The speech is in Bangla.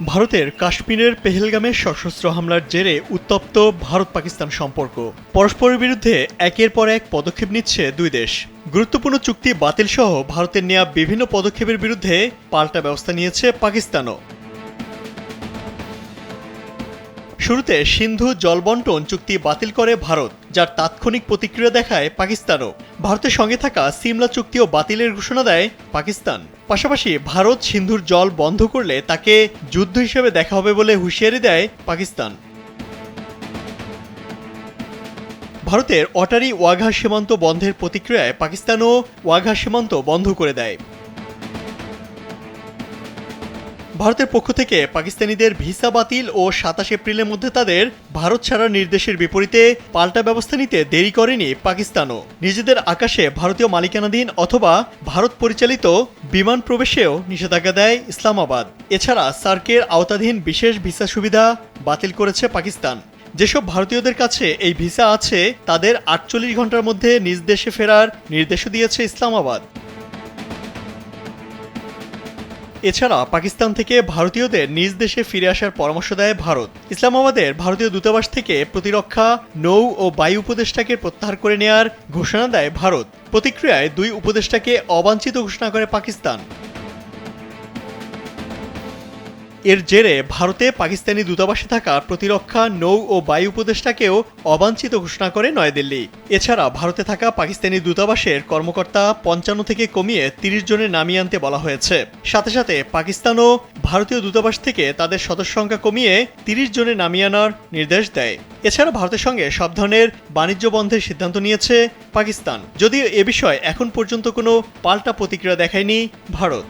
ভারতের কাশ্মীরের পেহেলগামে সশস্ত্র হামলার জেরে উত্তপ্ত ভারত পাকিস্তান সম্পর্ক। পরস্পরের বিরুদ্ধে একের পর এক পদক্ষেপ নিচ্ছে দুই দেশ। গুরুত্বপূর্ণ চুক্তি বাতিল সহ ভারতের নেওয়া বিভিন্ন পদক্ষেপের বিরুদ্ধে পাল্টা ব্যবস্থা নিয়েছে পাকিস্তানও। শুরুতে সিন্ধু জলবন্টন চুক্তি বাতিল করে ভারত, যার তাৎক্ষণিক প্রতিক্রিয়া দেখায় পাকিস্তানও। ভারতের সঙ্গে থাকা সিমলা চুক্তিও বাতিলের ঘোষণা দেয় পাকিস্তান। পাশাপাশি ভারত সিন্ধুর জল বন্ধ করলে তাকে যুদ্ধ হিসেবে দেখা হবে বলে হুঁশিয়ারি দেয় পাকিস্তান। ভারতের অটারি ওয়াঘা সীমান্ত বন্ধের প্রতিক্রিয়ায় পাকিস্তানও ওয়াঘা সীমান্ত বন্ধ করে দেয়। ভারতের পক্ষ থেকে পাকিস্তানিদের ভিসা বাতিল ও ২৭ এপ্রিলের মধ্যে তাদের ভারত ছাড়ার নির্দেশের বিপরীতে পাল্টা ব্যবস্থা নিতে দেরি করেনি পাকিস্তানও। নিজেদের আকাশে ভারতীয় মালিকানাধীন অথবা ভারত পরিচালিত বিমান প্রবেশেও নিষেধাজ্ঞা দেয় ইসলামাবাদ। এছাড়া সার্কের আওতাধীন বিশেষ ভিসা সুবিধা বাতিল করেছে পাকিস্তান। যেসব ভারতীয়দের কাছে এই ভিসা আছে তাদের ৪৮ ঘন্টার মধ্যে নিজ দেশে ফেরার নির্দেশও দিয়েছে ইসলামাবাদ। এছাড়া পাকিস্তান থেকে ভারতীয়দের নিজ দেশে ফিরে আসার পরামর্শ দেয় ভারত। ইসলামাবাদের ভারতীয় দূতাবাস থেকে প্রতিরক্ষা, নৌ ও বায়ু উপদেষ্টাকে প্রত্যাহার করে নেয়ার ঘোষণা দেয় ভারত। প্রতিক্রিয়ায় দুই উপদেষ্টাকে অবাঞ্ছিত ঘোষণা করে পাকিস্তান। এর জেরে ভারতে পাকিস্তানি দূতাবাসে থাকা প্রতিরক্ষা, নৌ ও বায়ু উপদেষ্টাকেও অবাঞ্ছিত ঘোষণা করে নয়াদিল্লি। এছাড়া ভারতে থাকা পাকিস্তানি দূতাবাসের কর্মকর্তা ৫৫ থেকে কমিয়ে ৩০ জনে নামিয়ে আনতে বলা হয়েছে। সাথে সাথে পাকিস্তানও ভারতীয় দূতাবাস থেকে তাদের সদস্য সংখ্যা কমিয়ে ৩০ জনে নামিয়ে আনার নির্দেশ দেয়। এছাড়া ভারতের সঙ্গে সব ধরনের বাণিজ্য বন্ধের সিদ্ধান্ত নিয়েছে পাকিস্তান, যদিও এ বিষয়ে এখন পর্যন্ত কোনো পাল্টা প্রতিক্রিয়া দেখায়নি ভারত।